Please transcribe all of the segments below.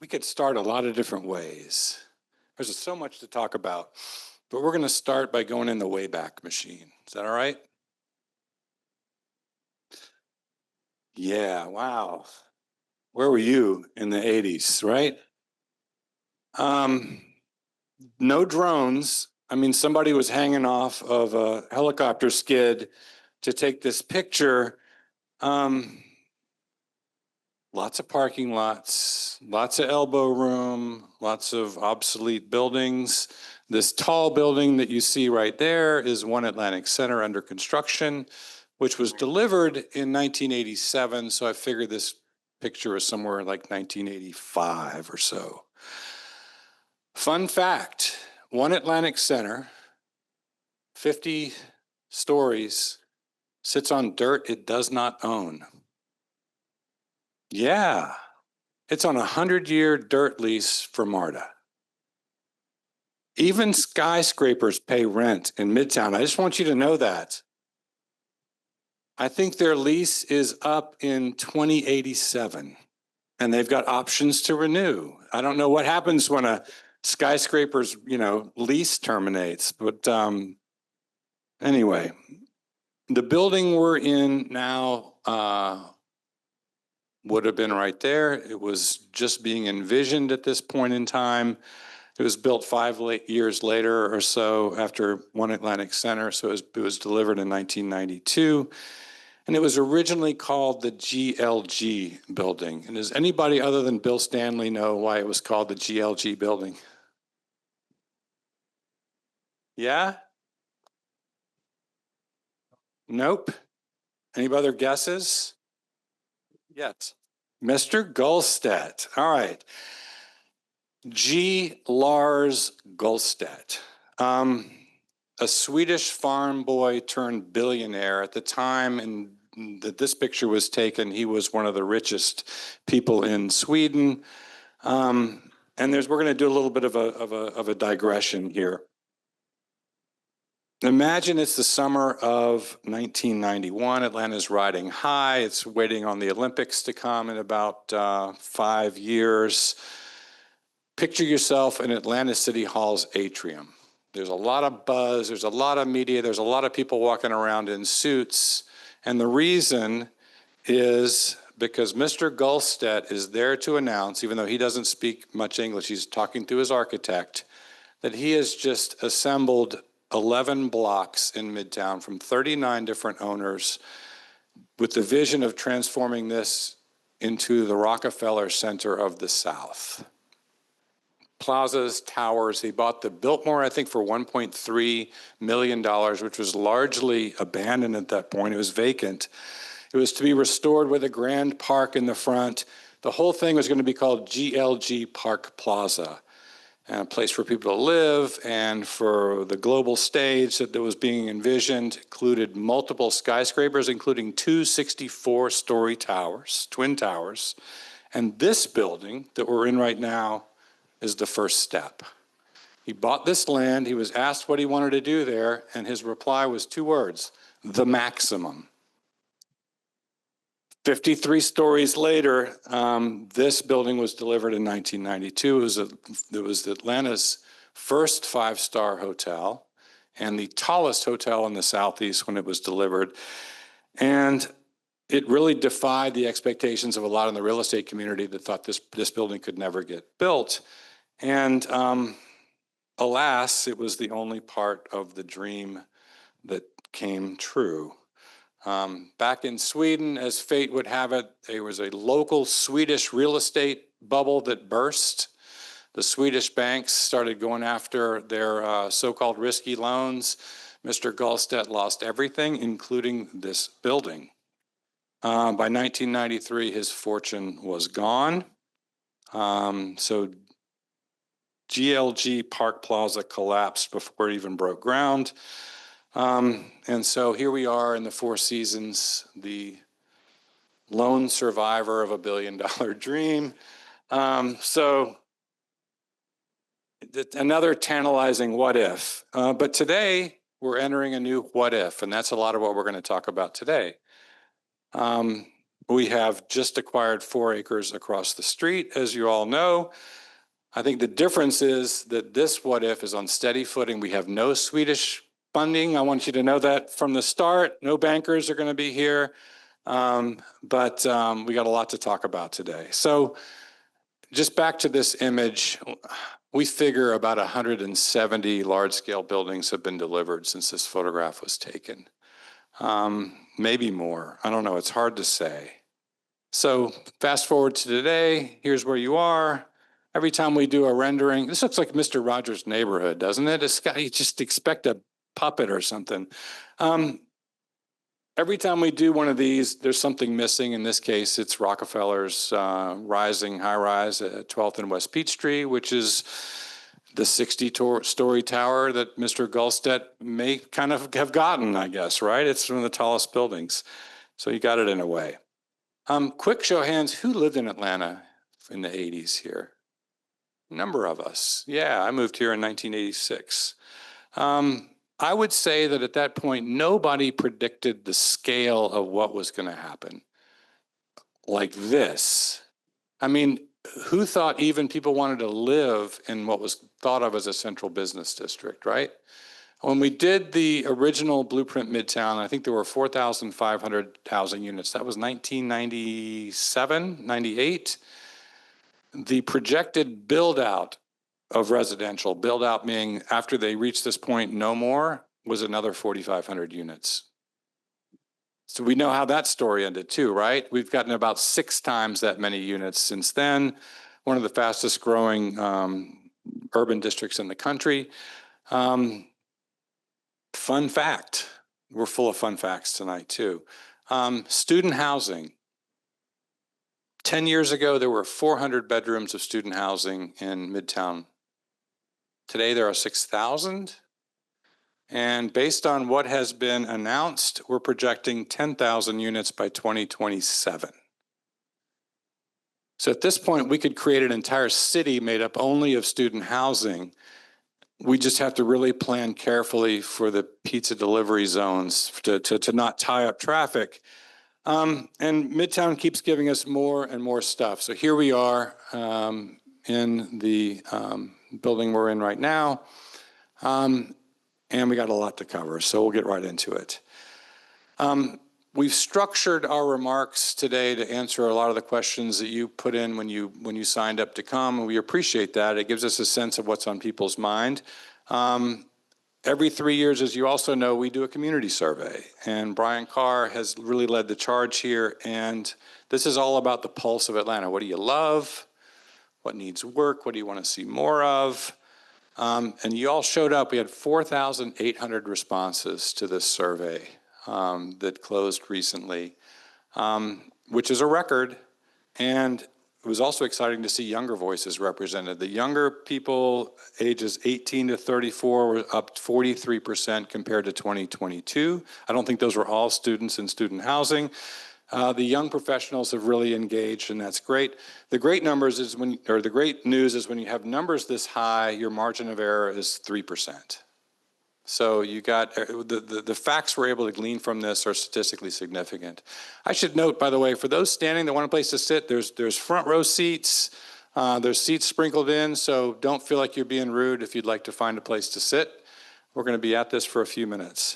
We could start a lot of different ways. There's so much to talk about, but we're going to start by going in the Wayback Machine. Is that all right? Yeah, wow. Where were you in the 80s, right? No drones. I mean, somebody was hanging off of a helicopter skid to take this picture. Lots of parking lots, lots of elbow room, lots of obsolete buildings. This tall building that you see right there is One Atlantic Center under construction, which was delivered in 1987. So I figured this picture is somewhere like 1985 or so. Fun fact, One Atlantic Center, 50 stories, sits on dirt it does not own. Yeah, it's on a 100-year dirt lease for MARTA. Even skyscrapers pay rent in Midtown. I just want you to know that. I think their lease is up in 2087, and they've got options to renew. I don't know what happens when a skyscraper's, lease terminates, but anyway, the building we're in now would have been right there. It was just being envisioned at this point in time. It was built 5 years later or so after One Atlantic Center, so it was delivered in 1992. And it was originally called the GLG building. And does anybody other than Bill Stanley know why it was called the GLG building? Yeah? Nope. Any other guesses? Yes. Mr. Gulstedt. All right. G. Lars Gulstedt. A Swedish farm boy turned billionaire. At the time that this picture was taken, he was one of the richest people in Sweden. And we're going to do a little bit of a digression here. Imagine it's the summer of 1991. Atlanta's riding high. It's waiting on the Olympics to come in about 5 years. Picture yourself in Atlanta City Hall's atrium. There's a lot of buzz, there's a lot of media, there's a lot of people walking around in suits. And the reason is because Mr. Gulstedt is there to announce, even though he doesn't speak much English, he's talking to his architect, that he has just assembled 11 blocks in Midtown from 39 different owners with the vision of transforming this into the Rockefeller Center of the South. Plazas, towers. He bought the Biltmore, I think, for $1.3 million, which was largely abandoned at that point. It was vacant. It was to be restored with a grand park in the front. The whole thing was going to be called GLG Park Plaza, and a place for people to live, and for the global stage that was being envisioned included multiple skyscrapers, including 2 64-story towers, twin towers. And this building that we're in right now is the first step. He bought this land, he was asked what he wanted to do there, and his reply was 2 words: the maximum. 53 stories later, this building was delivered in 1992. It was Atlanta's first 5-star hotel and the tallest hotel in the Southeast when it was delivered. And it really defied the expectations of a lot in the real estate community that thought this building could never get built. And alas, it was the only part of the dream that came true. Back in Sweden, as fate would have it, there was a local Swedish real estate bubble that burst. The Swedish banks started going after their so-called risky loans. Mr. Gulstedt lost everything, including this building. By 1993, his fortune was gone. So GLG Park Plaza collapsed before it even broke ground. And so here we are in the Four Seasons, the lone survivor of a billion-dollar dream. So another tantalizing what if. But today we're entering a new what if, and that's a lot of what we're going to talk about today. We have just acquired 4 acres across the street, as you all know. I think the difference is that this what if is on steady footing. We have no Swedish funding. I want you to know that from the start. No bankers are going to be here, but we got a lot to talk about today. So just back to this image, we figure about 170 large-scale buildings have been delivered since this photograph was taken. Maybe more. I don't know. It's hard to say. So fast forward to today. Here's where you are. Every time we do a rendering, this looks like Mr. Rogers' Neighborhood, doesn't it? It's got, you just expect a puppet or something. Every time we do one of these, there's something missing. In this case, it's Rockefeller's rising high-rise at 12th and West Peachtree, which is the 60-story tower that Mr. Gulstedt may kind of have gotten, I guess, right? It's one of the tallest buildings. So you got it in a way. Quick show of hands, who lived in Atlanta in the 80s here? A number of us. Yeah, I moved here in 1986. I would say that at that point, nobody predicted the scale of what was going to happen like this. I mean, who thought even people wanted to live in what was thought of as a central business district, right? When we did the original Blueprint Midtown, I think there were 4,500 housing units. That was 1997, 98. The projected build-out of residential, build-out meaning after they reach this point, no more, was another 4,500 units. So we know how that story ended too, right? We've gotten about 6 times that many units since then. One of the fastest growing urban districts in the country. Fun fact, we're full of fun facts tonight too. Student housing. 10 years ago, there were 400 bedrooms of student housing in Midtown. Today, there are 6,000. And based on what has been announced, we're projecting 10,000 units by 2027. So at this point, we could create an entire city made up only of student housing. We just have to really plan carefully for the pizza delivery zones to not tie up traffic. And Midtown keeps giving us more and more stuff. So here we are in the building we're in right now. And we got a lot to cover, so we'll get right into it. We've structured our remarks today to answer a lot of the questions that you put in when you signed up to come, and we appreciate that. It gives us a sense of what's on people's mind. Every 3 years, as you also know, we do a community survey, and Brian Carr has really led the charge here, and this is all about the pulse of Atlanta. What do you love? What needs work? What do you want to see more of? And you all showed up. We had 4,800 responses to this survey that closed recently, which is a record, and it was also exciting to see younger voices represented. The younger people, ages 18 to 34, were up 43% compared to 2022. I don't think those were all students in student housing. The young professionals have really engaged, and that's great. The great news is when you have numbers this high, your margin of error is 3%. So you got the facts we're able to glean from this are statistically significant. I should note, by the way, for those standing that want a place to sit, there's front row seats. There's seats sprinkled in, so don't feel like you're being rude if you'd like to find a place to sit. We're going to be at this for a few minutes.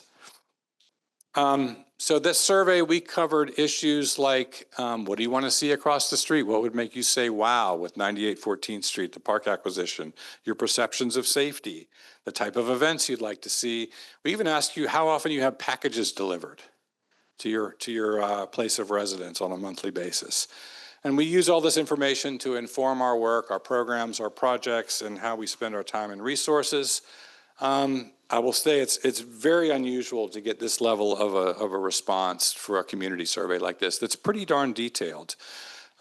So this survey, we covered issues like, what do you want to see across the street? What would make you say, wow, with 98 14th Street, the park acquisition, your perceptions of safety, the type of events you'd like to see. We even asked you how often you have packages delivered to your place of residence on a monthly basis. And we use all this information to inform our work, our programs, our projects, and how we spend our time and resources. I will say it's very unusual to get this level of a response for a community survey like this. That's pretty darn detailed.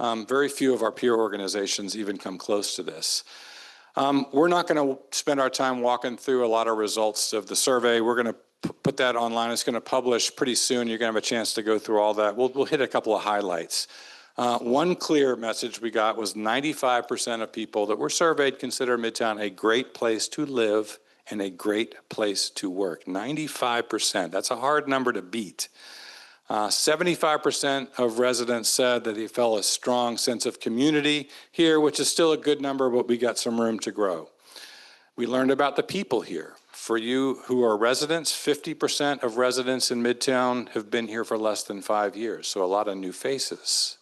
Very few of our peer organizations even come close to this. We're not going to spend our time walking through a lot of results of the survey. We're going to put that online. It's going to publish pretty soon. You're going to have a chance to go through all that. We'll hit a couple of highlights. One clear message we got was 95% of people that were surveyed consider Midtown a great place to live and a great place to work. 95%. That's a hard number to beat. 75% of residents said that they felt a strong sense of community here, which is still a good number, but we got some room to grow. We learned about the people here. For you who are residents, 50% of residents in Midtown have been here for less than 5 years, so a lot of new faces.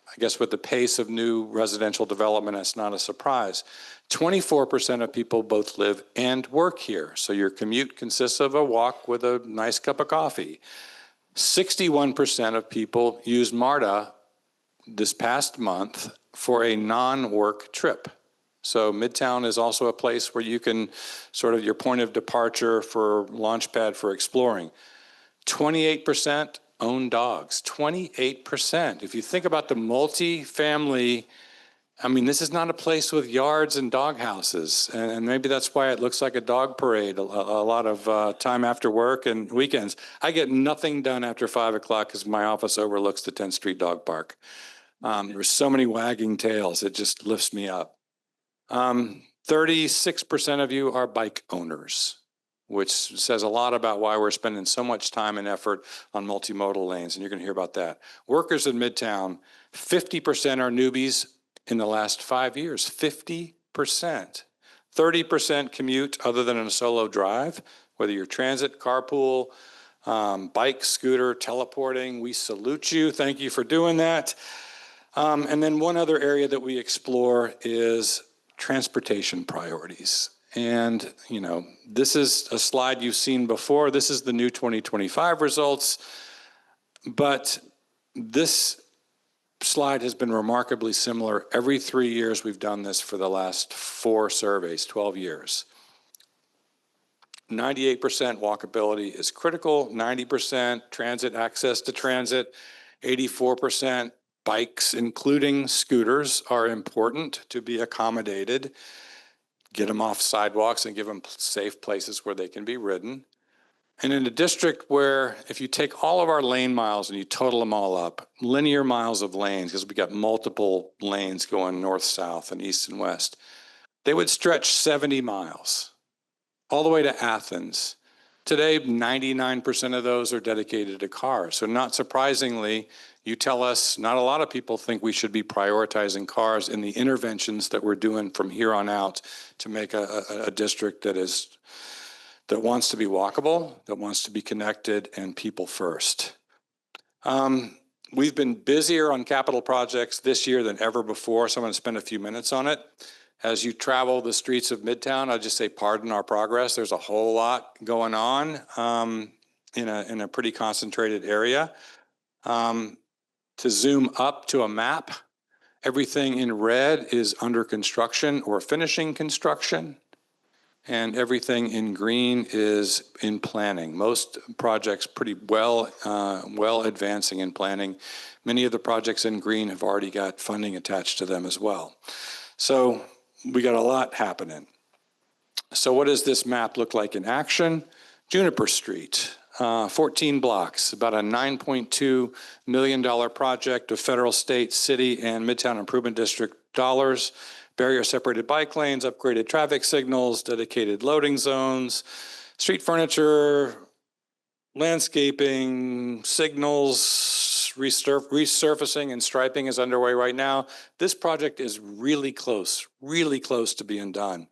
I guess with the pace of new residential development, that's not a surprise. 24% of people both live and work here, so your commute consists of a walk with a nice cup of coffee. 61% of people used MARTA this past month for a non-work trip. So Midtown is also a place where you can sort of your point of departure for launchpad for exploring. 28% own dogs, 28%. If you think about the multi-family, I mean, this is not a place with yards and dog houses, and maybe that's why it looks like a dog parade a lot of time after work and weekends. I get nothing done after 5 o'clock because my office overlooks the 10th Street Dog Park. There's so many wagging tails, it just lifts me up. 36% of you are bike owners, which says a lot about why we're spending so much time and effort on multimodal lanes, and you're going to hear about that. Workers in Midtown, 50% are newbies in the last 5 years, 50%. 30% commute other than a solo drive, whether you're transit, carpool, bike, scooter, teleporting, we salute you. Thank you for doing that. And then one other area that we explore is transportation priorities. And, you know, this is a slide you've seen before. This is the new 2025 results. But this slide has been remarkably similar. Every 3 years we've done this for the last 4 surveys, 12 years. 98% walkability is critical, 90% transit access to transit, 84% bikes, including scooters, are important to be accommodated. Get them off sidewalks and give them safe places where they can be ridden. And in a district where if you take all of our lane miles and you total them all up, linear miles of lanes, because we got multiple lanes going north, south, and east and west, they would stretch 70 miles all the way to Athens. Today, 99% of those are dedicated to cars. So not surprisingly, you tell us not a lot of people think we should be prioritizing cars in the interventions that we're doing from here on out to make a district that wants to be walkable, that wants to be connected, and people first. We've been busier on capital projects this year than ever before, so I'm going to spend a few minutes on it. As you travel the streets of Midtown, I'll just say pardon our progress. There's a whole lot going on in a pretty concentrated area. To zoom up to a map, everything in red is under construction or finishing construction, and everything in green is in planning. Most projects pretty well advancing in planning. Many of the projects in green have already got funding attached to them as well. So we got a lot happening. So what does this map look like in action? Juniper Street, 14 blocks, about a $9.2 million project of federal, state, city, and Midtown Improvement District dollars. Barrier-separated bike lanes, upgraded traffic signals, dedicated loading zones, street furniture, landscaping, signals, resurfacing and striping is underway right now. This project is really close to being done.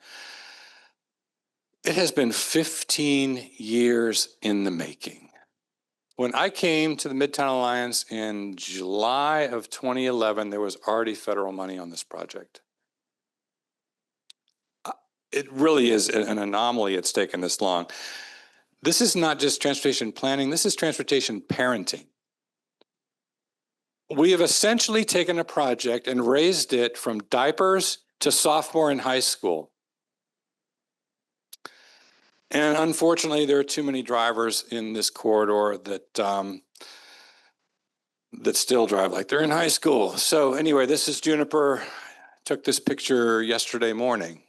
It has been 15 years in the making. When I came to the Midtown Alliance in July of 2011, there was already federal money on this project. It really is an anomaly it's taken this long. This is not just transportation planning, this is transportation parenting. We have essentially taken a project and raised it from diapers to sophomore in high school. And unfortunately, there are too many drivers in this corridor that still drive like they're in high school. So anyway, this is Juniper. Took this picture yesterday morning.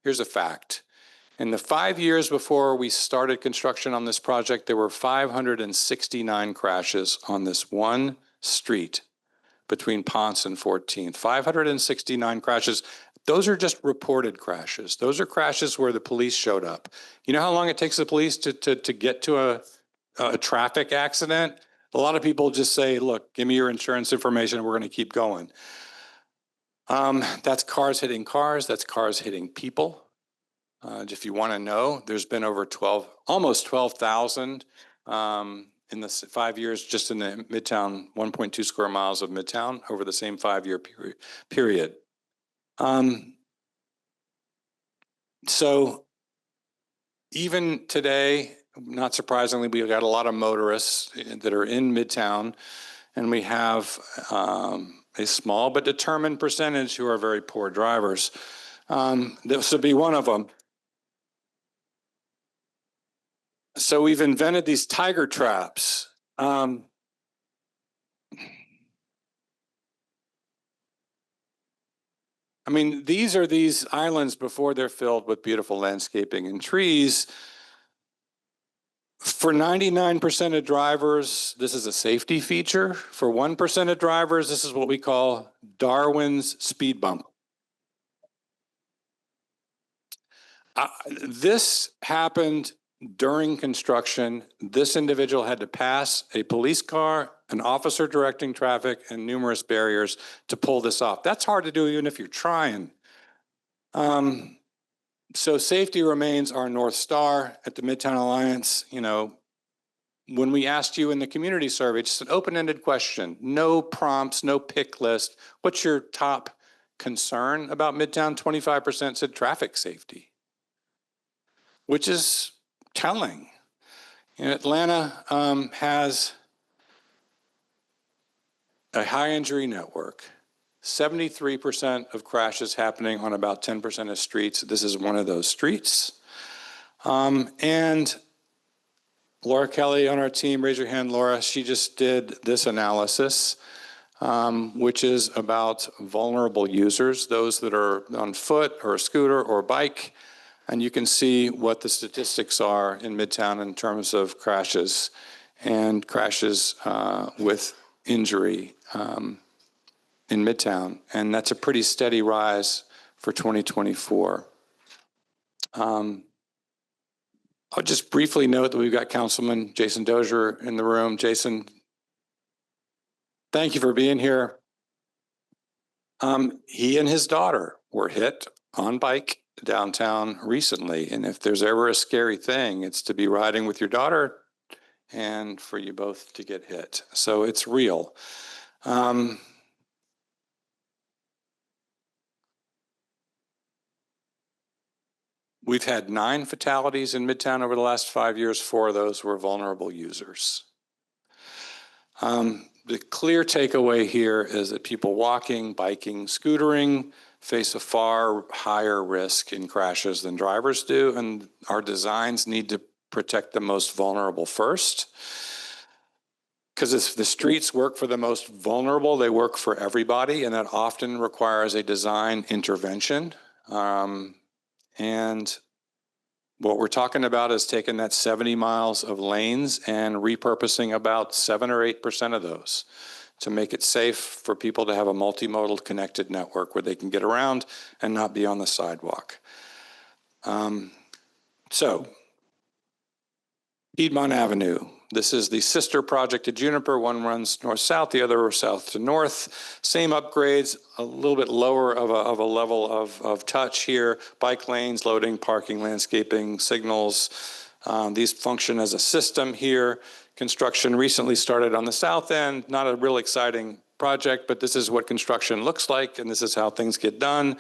Here's a fact. In the 5 years before we started construction on this project, there were 569 crashes on this one street between Ponce and 14th. 569 crashes. Those are just reported crashes. Those are crashes where the police showed up. You know how long it takes the police to get to a traffic accident, a lot of people just say, look, give me your insurance information, we're going to keep going. That's cars hitting cars, that's cars hitting people. If you want to know, there's been over almost 12,000 in the 5 years just in the Midtown, 1.2 square miles of Midtown over the same 5-year period. So even today, not surprisingly, we've got a lot of motorists that are in Midtown, and we have a small but determined percentage who are very poor drivers. This would be one of them. So we've invented these tiger traps. I mean, these are these islands before they're filled with beautiful landscaping and trees. For 99% of drivers, this is a safety feature. For 1% of drivers, this is what we call Darwin's speed bump. This happened during construction. This individual had to pass a police car, an officer directing traffic, and numerous barriers to pull this off. That's hard to do even if you're trying. So safety remains our North Star at the Midtown Alliance. You know, when we asked you in the community survey, just an open-ended question, no prompts, no pick list. What's your top concern about Midtown? 25% said traffic safety, which is telling. And Atlanta has a high injury network. 73% of crashes happening on about 10% of streets. This is one of those streets. And Laura Kelly on our team, raise your hand, Laura, she just did this analysis, which is about vulnerable users, those that are on foot or a scooter or a bike. And you can see what the statistics are in Midtown in terms of crashes and crashes with injury in Midtown. And that's a pretty steady rise for 2024. I'll just briefly note that we've got Councilman Jason Dozier in the room. Jason, thank you for being here. He and his daughter were hit on bike downtown recently. And if there's ever a scary thing, it's to be riding with your daughter and for you both to get hit. So it's real. We've had 9 fatalities in Midtown over the last 5 years. 4 of those were vulnerable users. The clear takeaway here is that people walking, biking, scootering face a far higher risk in crashes than drivers do, and our designs need to protect the most vulnerable first. Because if the streets work for the most vulnerable, they work for everybody, and that often requires a design intervention. And what we're talking about is taking that 70 miles of lanes and repurposing about 7 or 8% of those to make it safe for people to have a multimodal connected network where they can get around and not be on the sidewalk. So, Piedmont Avenue. This is the sister project to Juniper. One runs north-south, the other south to north. Same upgrades, a little bit lower of a level of touch here. Bike lanes, loading, parking, landscaping, signals. These function as a system here. Construction recently started on the south end. Not a real exciting project, but this is what construction looks like, and this is how things get done.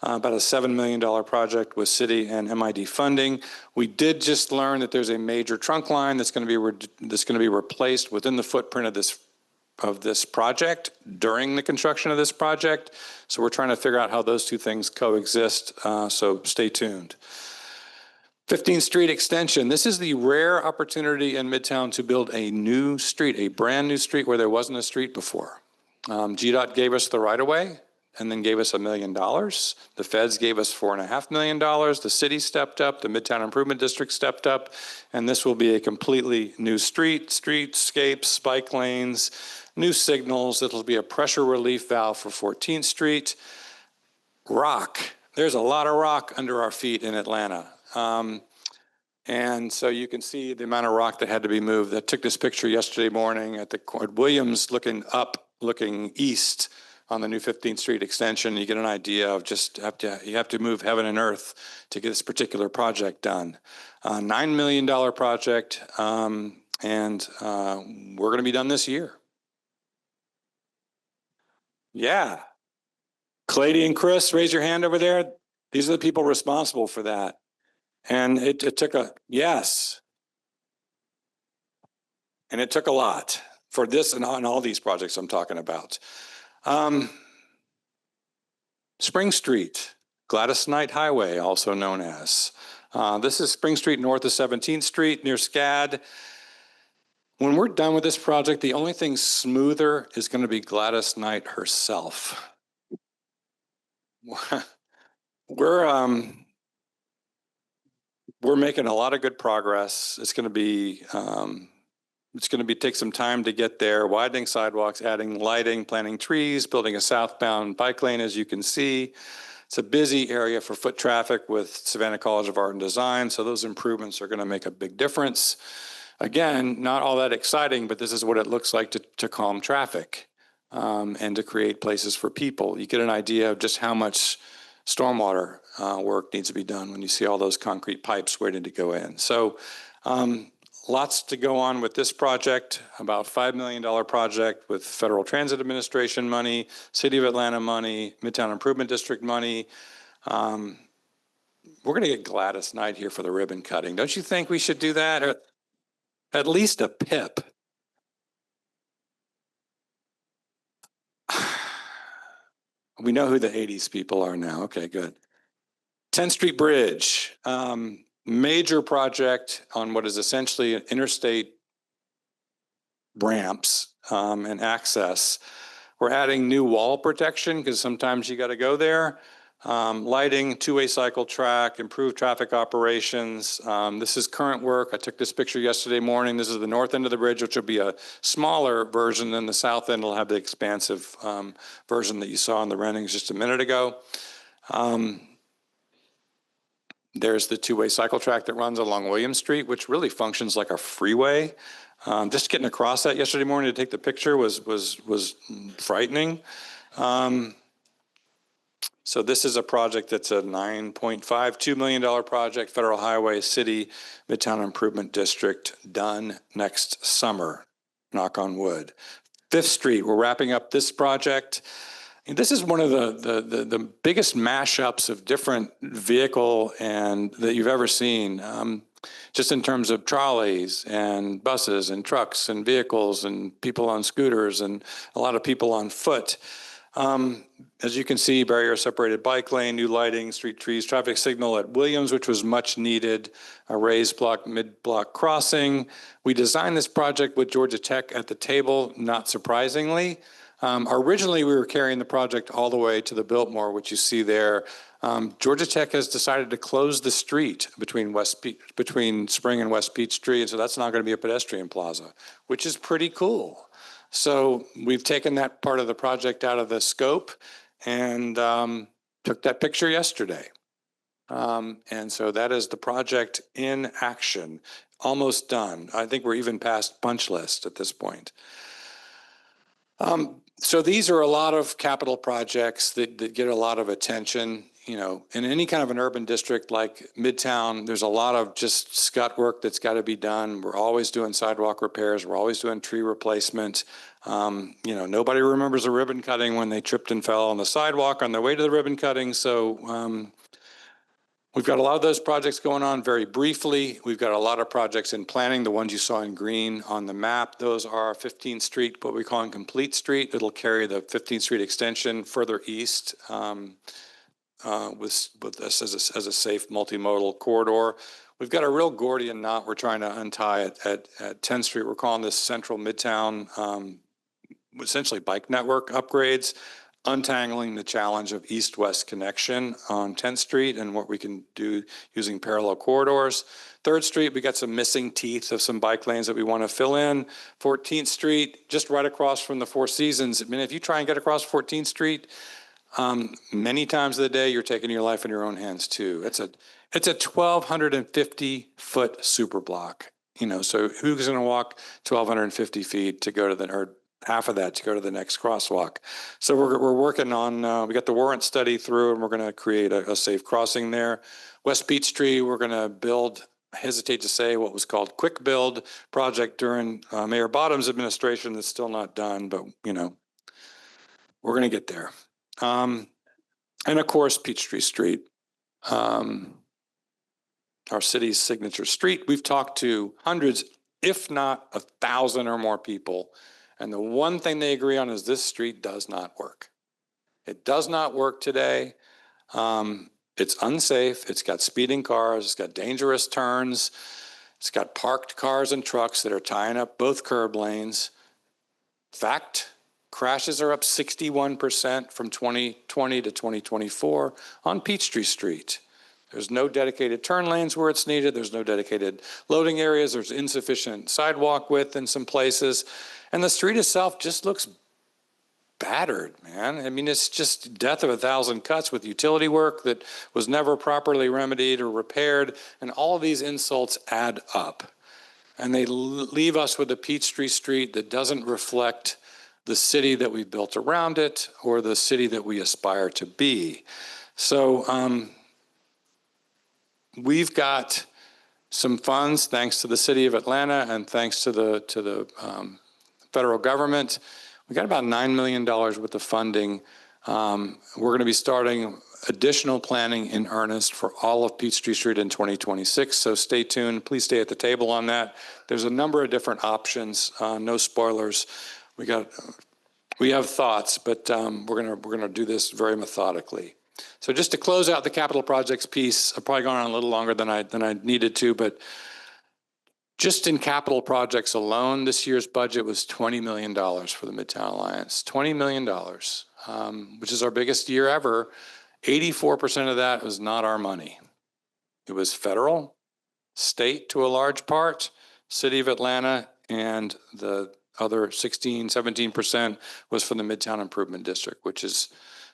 About a $7 million project with city and MID funding. We did just learn that there's a major trunk line that's going to be replaced within the footprint of this project during the construction of this project. So we're trying to figure out how those two things coexist. So stay tuned. 15th Street extension. This is the rare opportunity in Midtown to build a new street, a brand new street where there wasn't a street before. GDOT gave us the right of way and then gave us $1 million. The feds gave us $4.5 million. The city stepped up, the Midtown Improvement District stepped up, and this will be a completely new streetscapes, bike lanes, new signals. It'll be a pressure relief valve for 14th Street. Rock. There's a lot of rock under our feet in Atlanta. And so you can see the amount of rock that had to be moved. I took this picture yesterday morning at Williams, looking up, looking east on the new 15th Street extension. You get an idea of just you have to move heaven and earth to get this particular project done. $9 million project, and we're going to be done this year. Yeah. Clady and Chris, raise your hand over there. These are the people responsible for that. And it took yes. And it took a lot for this and on all these projects I'm talking about. Spring Street, Gladys Knight Highway, also known as. This is Spring Street north of 17th Street near SCAD. When we're done with this project, the only thing smoother is going to be Gladys Knight herself. We're making a lot of good progress. It's going to take some time to get there, widening sidewalks, adding lighting, planting trees, building a southbound bike lane, as you can see. It's a busy area for foot traffic with Savannah College of Art and Design, so those improvements are going to make a big difference. Again, not all that exciting, but this is what it looks like to calm traffic and to create places for people. You get an idea of just how much stormwater work needs to be done when you see all those concrete pipes waiting to go in. So lots to go on with this project, about $5 million project with Federal Transit Administration money, City of Atlanta money, Midtown Improvement District money. We're going to get Gladys Knight here for the ribbon cutting. Don't you think we should do that? Or at least a pip. We know who the 80s people are now. Okay, good. 10th Street Bridge, major project on what is essentially an interstate ramps and access. We're adding new wall protection because sometimes you got to go there. Lighting, two-way cycle track, improved traffic operations. This is current work. I took this picture yesterday morning. This is the north end of the bridge, which will be a smaller version than the south end. Will have the expansive version that you saw in the renderings just a minute ago. There's the two-way cycle track that runs along Williams Street, which really functions like a freeway. Just getting across that yesterday morning to take the picture was frightening. So this is a project that's a $9.52 million project, Federal Highway City Midtown Improvement District, done next summer, knock on wood. 5th Street, we're wrapping up this project. And this is one of the biggest mashups of different vehicle and that you've ever seen, just in terms of trolleys and buses and trucks and vehicles and people on scooters and a lot of people on foot. As you can see, barrier separated bike lane, new lighting, street trees, traffic signal at Williams, which was much needed, a raised block, mid-block crossing. We designed this project with Georgia Tech at the table, not surprisingly. Originally, we were carrying the project all the way to the Biltmore, which you see there. Georgia Tech has decided to close the street between Spring and West Peach Street, and so that's not going to be a pedestrian plaza, which is pretty cool. So we've taken that part of the project out of the scope and took that picture yesterday. And so that is the project in action, almost done. I think we're even past punch list at this point. So these are a lot of capital projects that get a lot of attention. You know, in any kind of an urban district like Midtown, there's a lot of just scut work that's got to be done. We're always doing sidewalk repairs. We're always doing tree replacement. You know, nobody remembers a ribbon cutting when they tripped and fell on the sidewalk on their way to the ribbon cutting. So we've got a lot of those projects going on. Very briefly, we've got a lot of projects in planning. The ones you saw in green on the map, those are 15th Street, what we call Complete Street. It'll carry the 15th Street extension further east. With this as a safe multimodal corridor. We've got a real Gordian knot we're trying to untie at 10th Street. We're calling this Central Midtown, essentially bike network upgrades, untangling the challenge of east-west connection on 10th Street and what we can do using parallel corridors. 3rd Street, we got some missing teeth of some bike lanes that we want to fill in. 14th Street, just right across from the Four Seasons. I mean, if you try and get across 14th Street, many times of the day, you're taking your life in your own hands too. It's a 1,250-foot super block. You know, so who's going to walk 1,250 feet to go to the, or half of that to go to the next crosswalk? So we're working on, we got the warrant study through, and we're going to create a safe crossing there. West Peachtree, we're going to build, I hesitate to say, what was called quick build project during Mayor Bottom's administration. That's still not done, but you know, we're going to get there. And of course, Peachtree Street, our city's signature street. We've talked to hundreds, if not 1,000 or more people. And the one thing they agree on is this street does not work. It does not work today. It's unsafe. It's got speeding cars. It's got dangerous turns. It's got parked cars and trucks that are tying up both curb lanes. Fact, crashes are up 61% from 2020 to 2024 on Peachtree Street. There's no dedicated turn lanes where it's needed. There's no dedicated loading areas. There's insufficient sidewalk width in some places. And the street itself just looks battered, man. I mean, it's just death of 1,000 cuts with utility work that was never properly remedied or repaired. And all of these insults add up. And they leave us with a Peachtree Street that doesn't reflect the city that we built around it or the city that we aspire to be. So, we've got some funds, thanks to the city of Atlanta and thanks to the federal government. We got about $9 million worth of funding. We're going to be starting additional planning in earnest for all of Peachtree Street in 2026. So stay tuned. Please stay at the table on that. There's a number of different options. No spoilers. We have thoughts, but we're gonna do this very methodically. So just to close out the capital projects piece, I've probably gone on a little longer than I needed to, but just in capital projects alone, this year's budget was $20 million for the Midtown Alliance. $20 million, which is our biggest year ever. 84% of that was not our money. It was federal, state to a large part, city of Atlanta, and the other 16, 17% was from the Midtown Improvement District, which is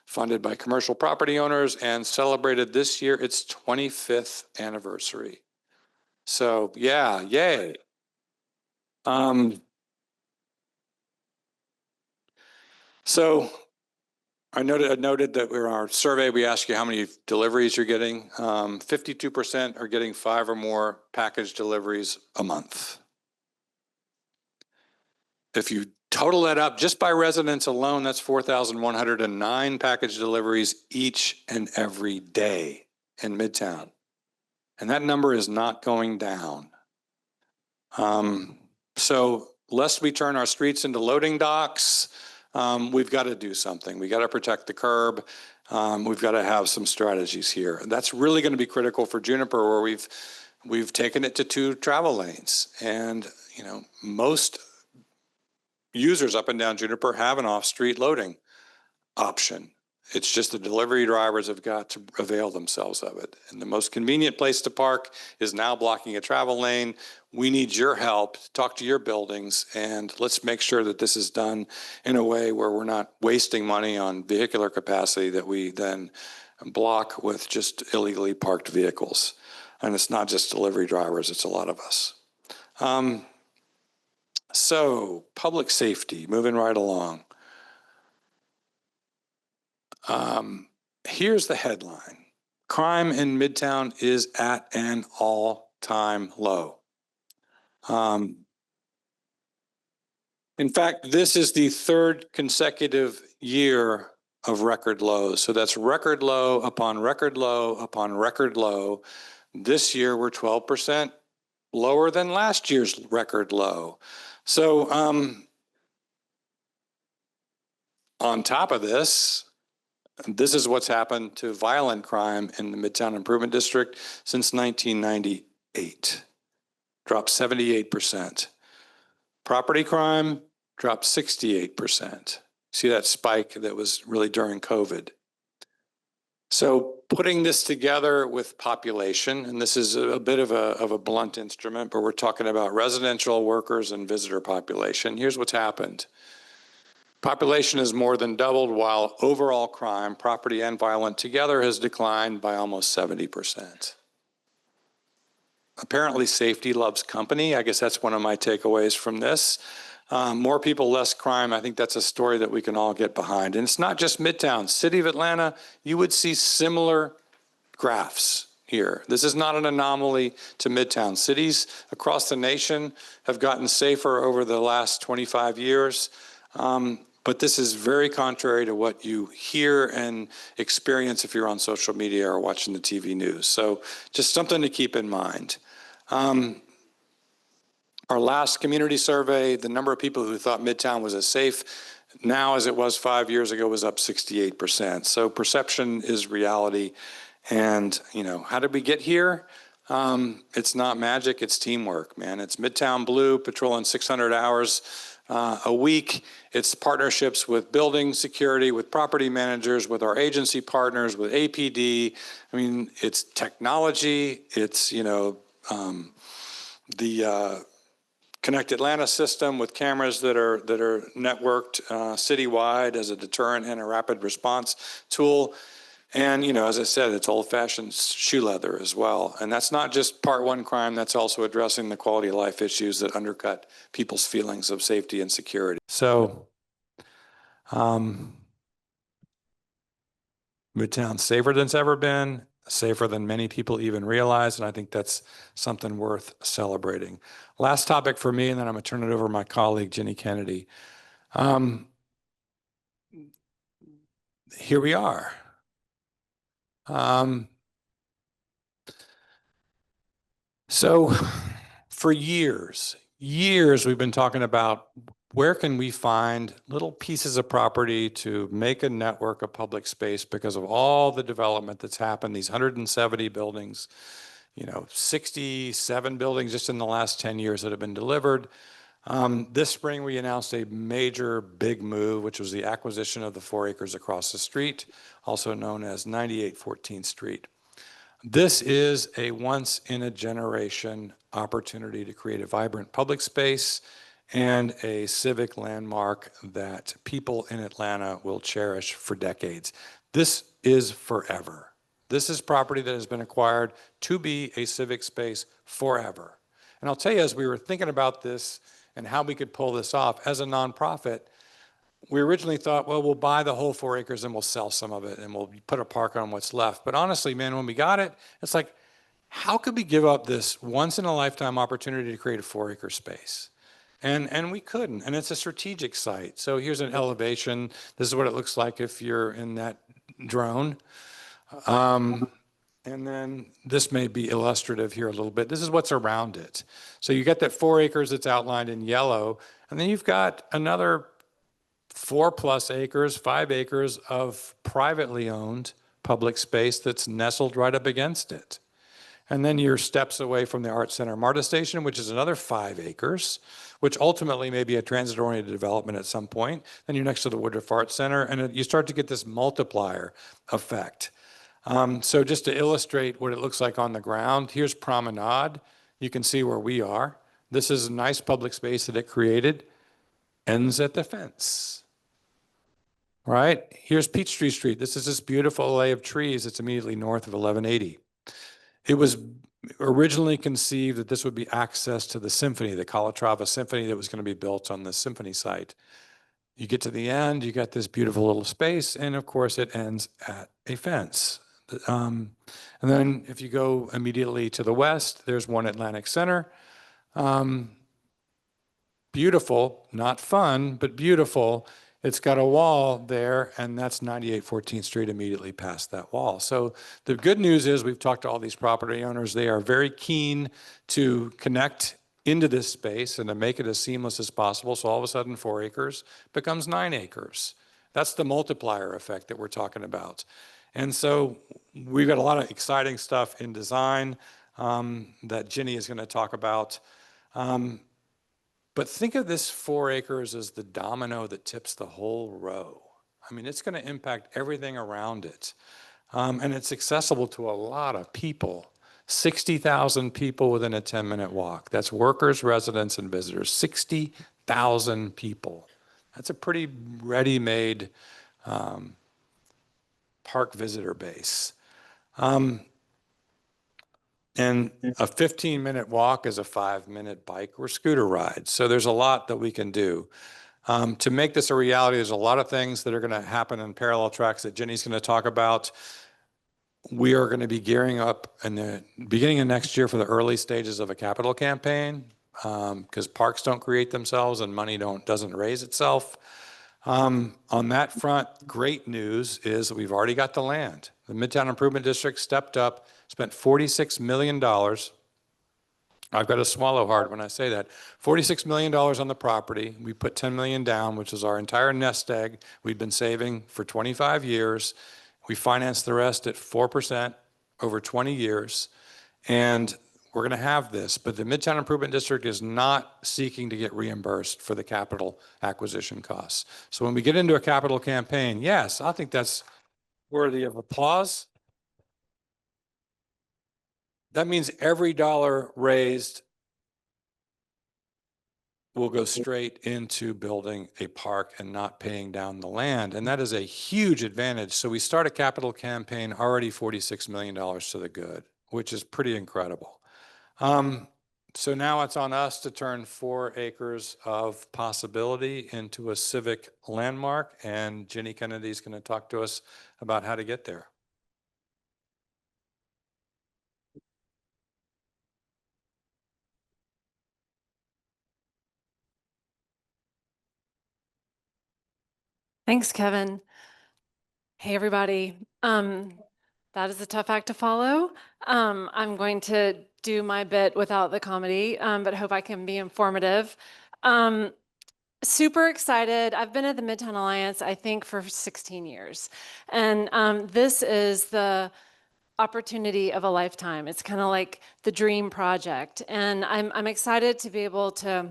funded by commercial property owners and celebrated this year its 25th anniversary. So yeah, yay. So I noted that in our survey, we asked you how many deliveries you're getting. 52% are getting 5 or more package deliveries a month. If you total that up just by residents alone, that's 4,109 package deliveries each and every day in Midtown. And that number is not going down. So lest we turn our streets into loading docks, we've got to do something. We got to protect the curb. We've got to have some strategies here. And that's really going to be critical for Juniper, where we've taken it to 2 travel lanes. And you know, most users up and down Juniper have an off-street loading option. It's just the delivery drivers have got to avail themselves of it. And the most convenient place to park is now blocking a travel lane. We need your help to talk to your buildings, and let's make sure that this is done in a way where we're not wasting money on vehicular capacity that we then block with just illegally parked vehicles. And it's not just delivery drivers, it's a lot of us. So public safety, moving right along. Here's the headline. Crime in Midtown is at an all-time low. In fact, this is the 3rd consecutive year of record lows. So that's record low upon record low upon record low. This year, we're 12% lower than last year's record low. So on top of this, this is what's happened to violent crime in the Midtown Improvement District since 1998. Dropped 78%. Property crime dropped 68%. See that spike that was really during COVID. So putting this together with population, and this is a bit of a blunt instrument, but we're talking about residential workers and visitor population. Here's what's happened. Population has more than doubled, while overall crime, property and violent together, has declined by almost 70%. Apparently safety loves company. I guess that's one of my takeaways from this. More people, less crime. I think that's a story that we can all get behind. And it's not just Midtown. City of Atlanta, you would see similar graphs here. This is not an anomaly to Midtown. Cities across the nation have gotten safer over the last 25 years. But this is very contrary to what you hear and experience if you're on social media or watching the TV news. So just something to keep in mind. Our last community survey, the number of people who thought Midtown was as safe now as it was 5 years ago was up 68%. So perception is reality. And, you know, how did we get here? It's not magic, it's teamwork, man. It's Midtown Blue patrolling 600 hours a week. It's partnerships with building security, with property managers, with our agency partners, with APD. I mean, it's technology. It's, you know, the Connect Atlanta system with cameras that are networked citywide as a deterrent and a rapid response tool. And, you know, as I said, it's old-fashioned shoe leather as well. And that's not just part one crime, that's also addressing the quality of life issues that undercut people's feelings of safety and security. So, Midtown's safer than it's ever been, safer than many people even realize, and I think that's something worth celebrating. Last topic for me, and then I'm gonna turn it over to my colleague, Ginny Kennedy. Here we are. So for years, we've been talking about where can we find little pieces of property to make a network of public space because of all the development that's happened, these 170 buildings, you know, 67 buildings just in the last 10 years that have been delivered. This spring, we announced a major big move, which was the acquisition of the 4 acres across the street, also known as 98 14th Street. This is a once-in-a-generation opportunity to create a vibrant public space and a civic landmark that people in Atlanta will cherish for decades. This is forever. This is property that has been acquired to be a civic space forever. And I'll tell you, as we were thinking about this and how we could pull this off as a nonprofit, we originally thought, well, we'll buy the whole 4 acres and we'll sell some of it and we'll put a park on what's left. But honestly, man, when we got it, it's like, how could we give up this once in a lifetime opportunity to create a 4 acre space? And we couldn't, and it's a strategic site. So here's an elevation. This is what it looks like if you're in that drone. And then this may be illustrative here a little bit. This is what's around it. So you get that 4 acres that's outlined in yellow, and then you've got another 4+ acres, 5 acres of privately owned public space that's nestled right up against it. And then you're steps away from the Art Center MARTA station, which is another 5 acres, which ultimately may be a transit-oriented development at some point. Then you're next to the Woodruff Art Center, and you start to get this multiplier effect. So just to illustrate what it looks like on the ground, here's Promenade. You can see where we are. This is a nice public space that it created. Ends at the fence. Right? Here's Peachtree Street. This is this beautiful array of trees that's immediately north of 1180. It was originally conceived that this would be access to the symphony, the Calatrava Symphony that was going to be built on the symphony site. You get to the end, you got this beautiful little space, and of course it ends at a fence. And then if you go immediately to the west, there's One Atlantic Center. Beautiful, not fun, but beautiful. It's got a wall there, and that's 98 14th Street immediately past that wall. So the good news is we've talked to all these property owners. They are very keen to connect into this space and to make it as seamless as possible. So all of a sudden 4 acres becomes 9 acres. That's the multiplier effect that we're talking about. And so we've got a lot of exciting stuff in design that Ginny is going to talk about. But think of this 4 acres as the domino that tips the whole row. I mean, it's going to impact everything around it. And it's accessible to a lot of people. 60,000 people within a 10-minute walk. That's workers, residents, and visitors. 60,000 people. That's a pretty ready-made park visitor base. And a 15-minute walk is a 5-minute bike or scooter ride. So there's a lot that we can do. To make this a reality, there's a lot of things that are going to happen in parallel tracks that Jenny's going to talk about. We are going to be gearing up in the beginning of next year for the early stages of a capital campaign, because parks don't create themselves and money doesn't raise itself. On that front, great news is that we've already got the land. The Midtown Improvement District stepped up, spent $46 million. I've got to swallow hard when I say that. $46 million on the property. We put $10 million down, which is our entire nest egg we've been saving for 25 years. We financed the rest at 4% over 20 years. And we're going to have this, but the Midtown Improvement District is not seeking to get reimbursed for the capital acquisition costs. So when we get into a capital campaign, yes, I think that's worthy of applause. That means every dollar raised will go straight into building a park and not paying down the land. And that is a huge advantage. So we start a capital campaign already $46 million to the good, which is pretty incredible. So now it's on us to turn 4 acres of possibility into a civic landmark, and Jenny Kennedy is going to talk to us about how to get there. Thanks, Kevin. Hey, everybody. That is a tough act to follow. I'm going to do my bit without the comedy, but hope I can be informative. Super excited. I've been at the Midtown Alliance, I think, for 16 years. And this is the opportunity of a lifetime. It's kind of like the dream project. And I'm excited to be able to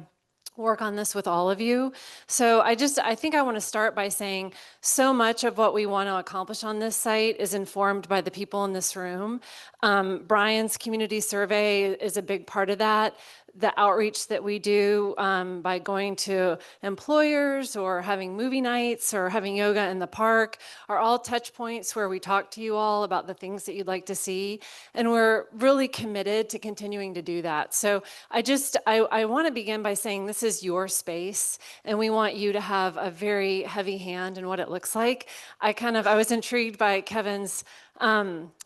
work on this with all of you. So I think I want to start by saying so much of what we want to accomplish on this site is informed by the people in this room. Brian's community survey is a big part of that. The outreach that we do by going to employers or having movie nights or having yoga in the park are all touch points where we talk to you all about the things that you'd like to see. And we're really committed to continuing to do that. So I want to begin by saying this is your space and we want you to have a very heavy hand in what it looks like. I was intrigued by Kevin's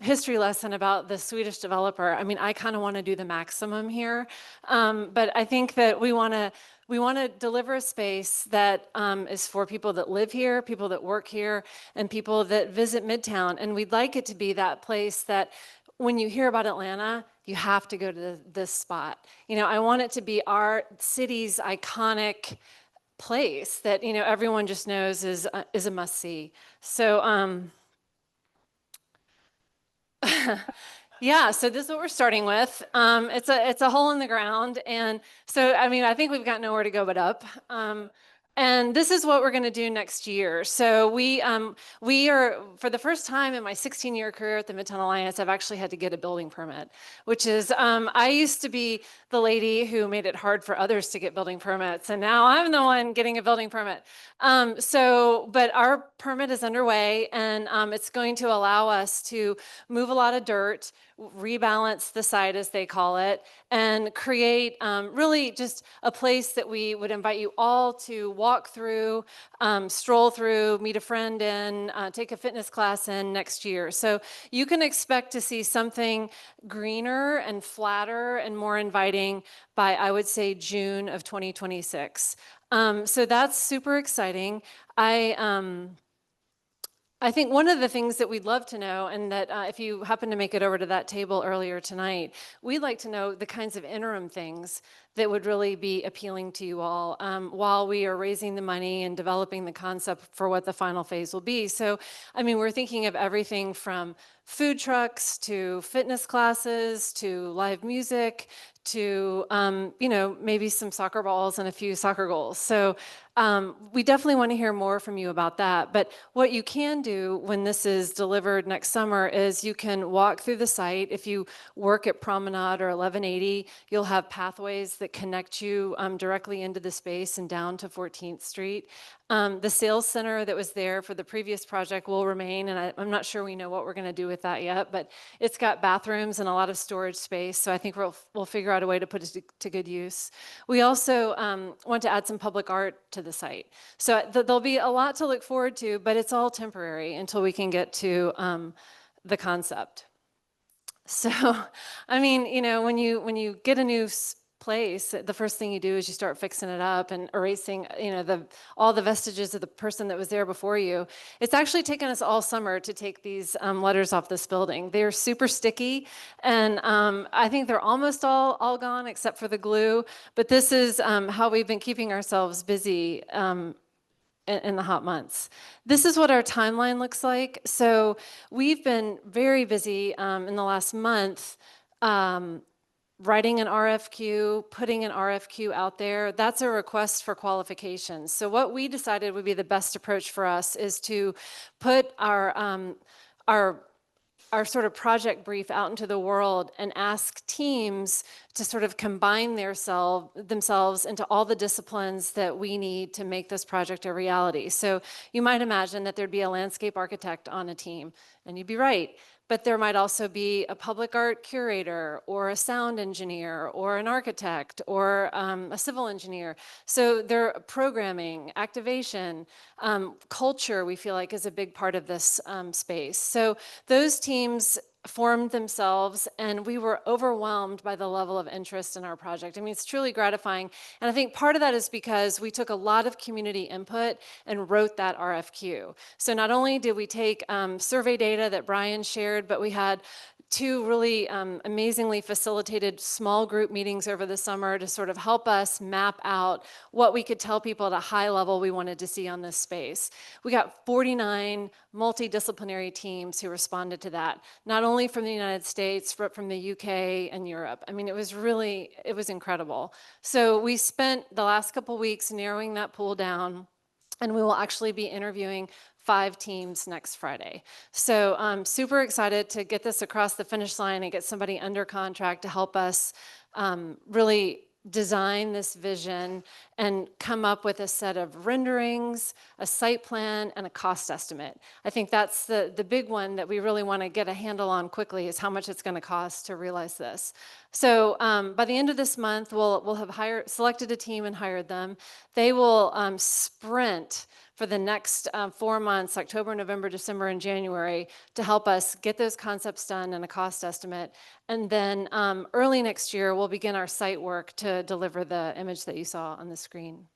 history lesson about the Swedish developer. I mean, I kind of want to do the maximum here, but I think that we want to deliver a space that is for people that live here, people that work here, and people that visit Midtown. And we'd like it to be that place that when you hear about Atlanta, you have to go to this spot. You know, I want it to be our city's iconic place that, you know, everyone just knows is a must-see. So, yeah, so this is what we're starting with. It's a hole in the ground, and so I mean I think we've got nowhere to go but up. And this is what we're going to do next year. So we are, for the first time in my 16-year career at the Midtown Alliance, I've actually had to get a building permit, which is, I used to be the lady who made it hard for others to get building permits, and now I'm the one getting a building permit. But our permit is underway, and it's going to allow us to move a lot of dirt, rebalance the site, as they call it, and create really just a place that we would invite you all to walk through, stroll through, meet a friend in, take a fitness class in next year. So you can expect to see something greener and flatter and more inviting by, I would say, June of 2026. So that's super exciting. I think one of the things that we'd love to know, and that if you happen to make it over to that table earlier tonight, we'd like to know the kinds of interim things that would really be appealing to you all while we are raising the money and developing the concept for what the final phase will be. So, I mean, we're thinking of everything from food trucks to fitness classes to live music to, you know, maybe some soccer balls and a few soccer goals. So we definitely want to hear more from you about that. But what you can do when this is delivered next summer is you can walk through the site. If you work at Promenade or 1180, you'll have pathways that connect you directly into the space and down to 14th Street. The sales center that was there for the previous project will remain, and I'm not sure we know what we're going to do with that yet, but it's got bathrooms and a lot of storage space, so I think we'll figure out a way to put it to good use. We also want to add some public art to the site. So there'll be a lot to look forward to, but it's all temporary until we can get to the concept. So, I mean, you know, when you get a new place, the first thing you do is you start fixing it up and erasing, you know, all the vestiges of the person that was there before you. It's actually taken us all summer to take these letters off this building. They're super sticky, and I think they're almost all gone except for the glue. But this is how we've been keeping ourselves busy in the hot months. This is what our timeline looks like. So we've been very busy in the last month writing an RFQ, putting an RFQ out there. That's a request for qualifications. So what we decided would be the best approach for us is to put our sort of project brief out into the world and ask teams to sort of combine themselves into all the disciplines that we need to make this project a reality. So you might imagine that there'd be a landscape architect on a team, and you'd be right. But there might also be a public art curator or a sound engineer or an architect or a civil engineer. So they're programming, activation, culture, we feel like is a big part of this space. So those teams formed themselves, and we were overwhelmed by the level of interest in our project. I mean, it's truly gratifying. And I think part of that is because we took a lot of community input and wrote that RFQ. So not only did we take survey data that Brian shared, but we had two really amazingly facilitated small group meetings over the summer to sort of help us map out what we could tell people at a high level we wanted to see on this space. We got 49 multidisciplinary teams who responded to that, not only from the United States, but from the UK and Europe. I mean, it was incredible. So we spent the last couple weeks narrowing that pool down, and we will actually be interviewing 5 teams next Friday. So I'm super excited to get this across the finish line and get somebody under contract to help us really design this vision and come up with a set of renderings, a site plan, and a cost estimate. I think that's the big one that we really want to get a handle on quickly, is how much it's going to cost to realize this. So by the end of this month, we'll have selected a team and hired them. They will sprint for the next 4 months, October, November, December, and January, to help us get those concepts done and a cost estimate. And then early next year, we'll begin our site work to deliver the image that you saw on the screen.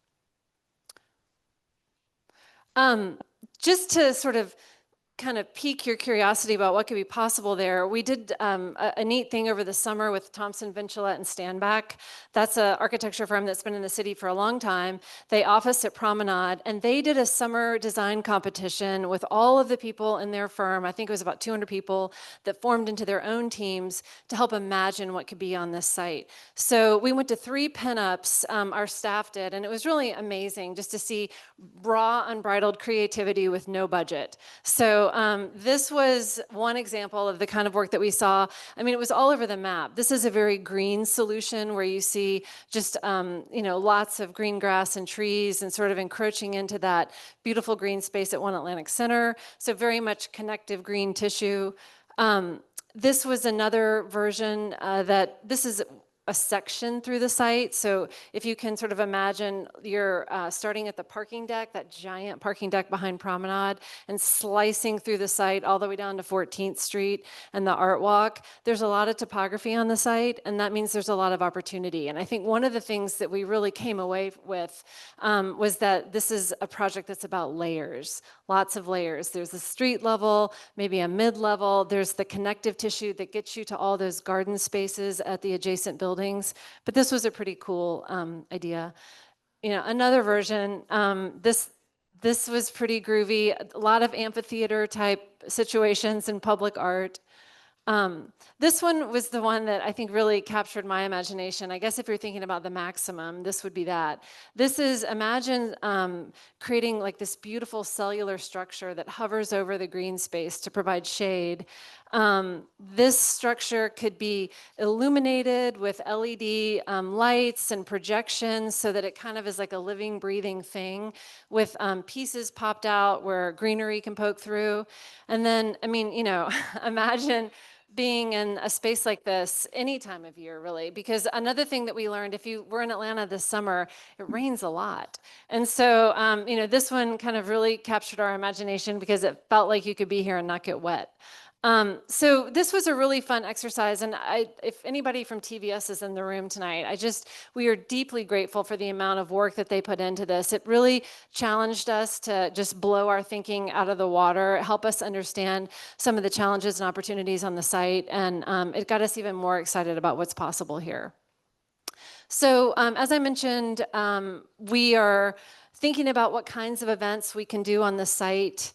Just to sort of kind of pique your curiosity about what could be possible there, we did a neat thing over the summer with Thompson, Vinchelette, and Standback. That's an architecture firm that's been in the city for a long time. They office at Promenade, and they did a summer design competition with all of the people in their firm. I think it was about 200 people that formed into their own teams to help imagine what could be on this site. So we went to 3 pinups, our staff did, and it was really amazing just to see raw, unbridled creativity with no budget. So this was one example of the kind of work that we saw. I mean, it was all over the map. This is a very green solution where you see just, you know, lots of green grass and trees and sort of encroaching into that beautiful green space at One Atlantic Center. So very much connective green tissue. This was another version this is a section through the site. So if you can sort of imagine you're starting at the parking deck, that giant parking deck behind Promenade, and slicing through the site all the way down to 14th Street and the Art Walk, there's a lot of topography on the site, and that means there's a lot of opportunity. And I think one of the things that we really came away with was that this is a project that's about layers, lots of layers. There's a street level, maybe a mid-level, there's the connective tissue that gets you to all those garden spaces at the adjacent buildings. But this was a pretty cool idea. You know, another version, this was pretty groovy, a lot of amphitheater type situations in public art. This one was the one that I think really captured my imagination. I guess if you're thinking about the maximum, this would be that. This is, imagine creating like this beautiful cellular structure that hovers over the green space to provide shade. This structure could be illuminated with LED lights and projections so that it kind of is like a living, breathing thing with pieces popped out where greenery can poke through. And then, I mean, imagine being in a space like this any time of year, really, because another thing that we learned, if you were in Atlanta this summer, it rains a lot. And so, this one kind of really captured our imagination because it felt like you could be here and not get wet. So this was a really fun exercise, and if anybody from TVS is in the room tonight, we are deeply grateful for the amount of work that they put into this. It really challenged us to just blow our thinking out of the water, help us understand some of the challenges and opportunities on the site, and it got us even more excited about what's possible here. So as I mentioned, we are thinking about what kinds of events we can do on the site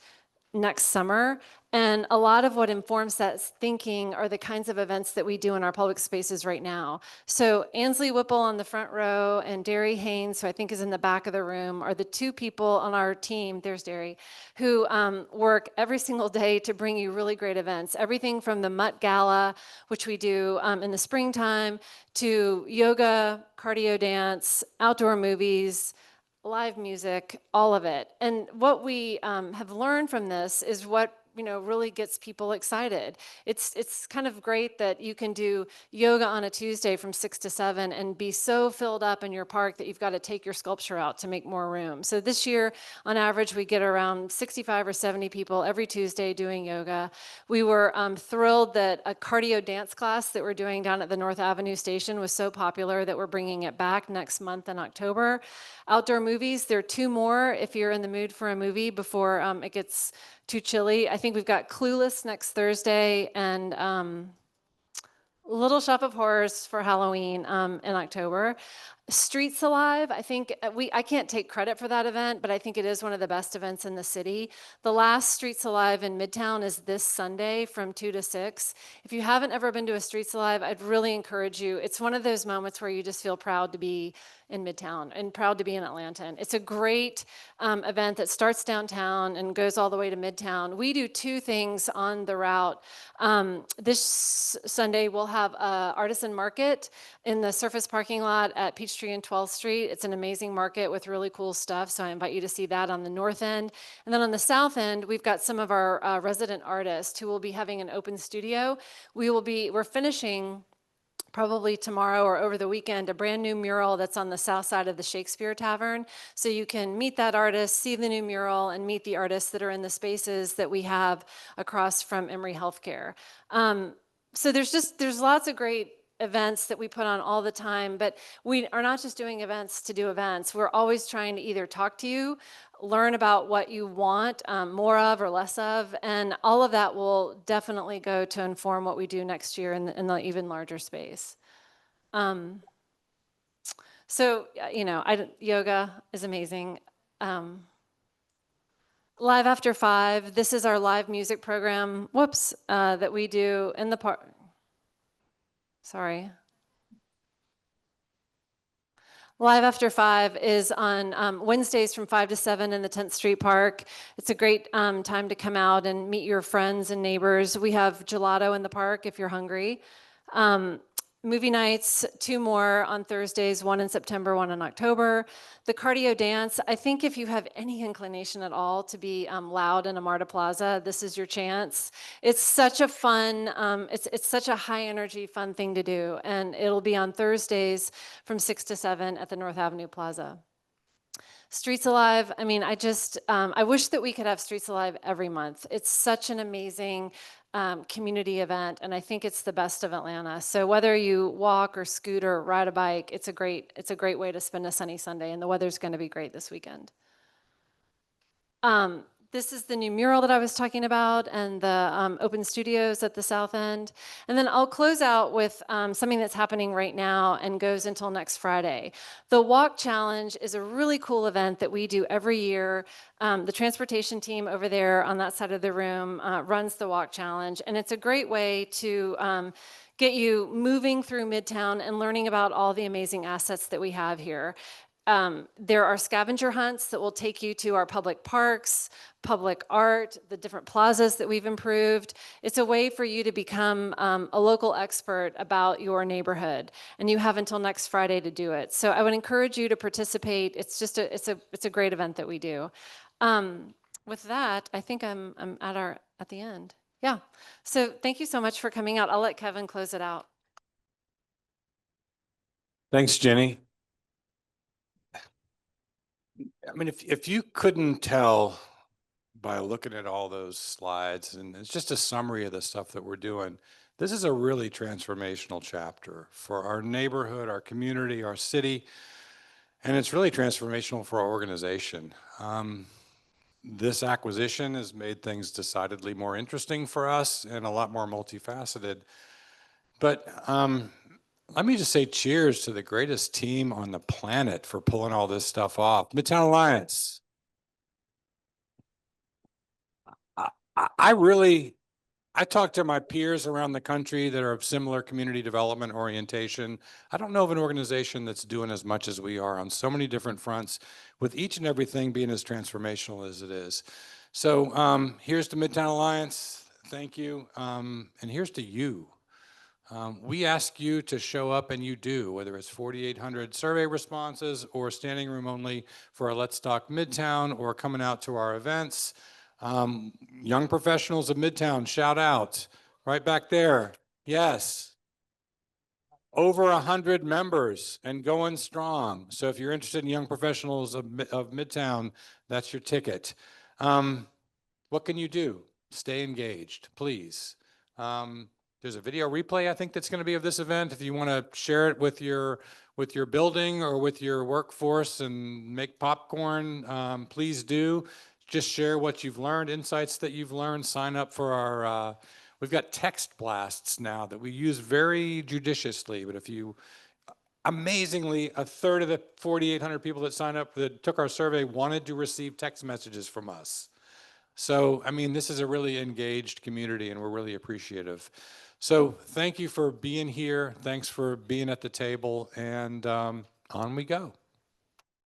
next summer. And a lot of what informs that thinking are the kinds of events that we do in our public spaces right now. So Ansley Whipple on the front row and Derry Haynes, who I think is in the back of the room, are the two people on our team, there's Derry, who work every single day to bring you really great events. Everything from the Mutt Gala, which we do in the springtime, to yoga, cardio dance, outdoor movies, live music, all of it. And what we have learned from this is what really gets people excited. It's kind of great that you can do yoga on a Tuesday from 6 to 7 and be so filled up in your park that you've got to take your sculpture out to make more room. So this year, on average, we get around 65 or 70 people every Tuesday doing yoga. We were thrilled that a cardio dance class that we're doing down at the North Avenue station was so popular that we're bringing it back next month in October. Outdoor movies, there are 2 more if you're in the mood for a movie before it gets too chilly. I think we've got Clueless next Thursday and Little Shop of Horrors for Halloween in October. Streets Alive, I think I can't take credit for that event, but I think it is one of the best events in the city. The last Streets Alive in Midtown is this Sunday from 2 to 6. If you haven't ever been to a Streets Alive, I'd really encourage you. It's one of those moments where you just feel proud to be in Midtown and proud to be in Atlanta. And it's a great event that starts downtown and goes all the way to Midtown. We do 2 things on the route. This Sunday, we'll have an artisan market in the surface parking lot at Peachtree and 12th Street. It's an amazing market with really cool stuff, so I invite you to see that on the north end. And then on the south end, we've got some of our resident artists who will be having an open studio. We're finishing probably tomorrow or over the weekend, a brand new mural that's on the south side of the Shakespeare Tavern. So you can meet that artist, see the new mural, and meet the artists that are in the spaces that we have across from Emory Healthcare. So there's lots of great events that we put on all the time, but we are not just doing events to do events. We're always trying to either talk to you, learn about what you want more of or less of, and all of that will definitely go to inform what we do next year in the even larger space. So, yoga is amazing. Live After 5, this is our live music program, that we do in the park. Sorry. Live After 5 is on Wednesdays from 5 to 7 in the 10th Street Park. It's a great time to come out and meet your friends and neighbors. We have gelato in the park if you're hungry. Movie nights, 2 more on Thursdays, 1 in September, 1 in October. The cardio dance, I think if you have any inclination at all to be loud in Amarta Plaza, this is your chance. It's such a fun, it's such a high energy, fun thing to do. And it'll be on Thursdays from 6 to 7 at the North Avenue Plaza. Streets Alive, I mean, I wish that we could have Streets Alive every month. It's such an amazing community event, and I think it's the best of Atlanta. So whether you walk or scoot or ride a bike, it's a great way to spend a sunny Sunday, and the weather's going to be great this weekend. This is the new mural that I was talking about and the open studios at the south end. And then I'll close out with something that's happening right now and goes until next Friday. The Walk Challenge is a really cool event that we do every year. The transportation team over there on that side of the room runs the Walk Challenge. And it's a great way to get you moving through Midtown and learning about all the amazing assets that we have here. There are scavenger hunts that will take you to our public parks, public art, the different plazas that we've improved. It's a way for you to become a local expert about your neighborhood, and you have until next Friday to do it. So I would encourage you to participate. It's just it's a great event that we do. With that, I think I'm at the end. Yeah. So thank you so much for coming out. I'll let Kevin close it out. Thanks, Jenny. I mean, if you couldn't tell by looking at all those slides, and it's just a summary of the stuff that we're doing, this is a really transformational chapter for our neighborhood, our community, our city, and it's really transformational for our organization. This acquisition has made things decidedly more interesting for us and a lot more multifaceted. But let me just say cheers to the greatest team on the planet for pulling all this stuff off. Midtown Alliance. I talk to my peers around the country that are of similar community development orientation. I don't know of an organization that's doing as much as we are on so many different fronts, with each and everything being as transformational as it is. So here's to Midtown Alliance. Thank you. And here's to you. We ask you to show up, and you do, whether it's 4,800 survey responses or standing room only for our Let's Talk Midtown or coming out to our events. Young professionals of Midtown, shout out right back there. Yes. Over 100 members and going strong. So if you're interested in young professionals of Midtown, that's your ticket. What can you do? Stay engaged, please. There's a video replay, I think, that's going to be of this event. If you want to share it with your building or with your workforce and make popcorn, please do. Just share what you've learned, insights that you've learned. Sign up for our, we've got text blasts now that we use very judiciously. But if you, amazingly, a third of the 4,800 people that signed up that took our survey wanted to receive text messages from us. So, I mean, this is a really engaged community, and we're really appreciative. So thank you for being here. Thanks for being at the table, and on we go.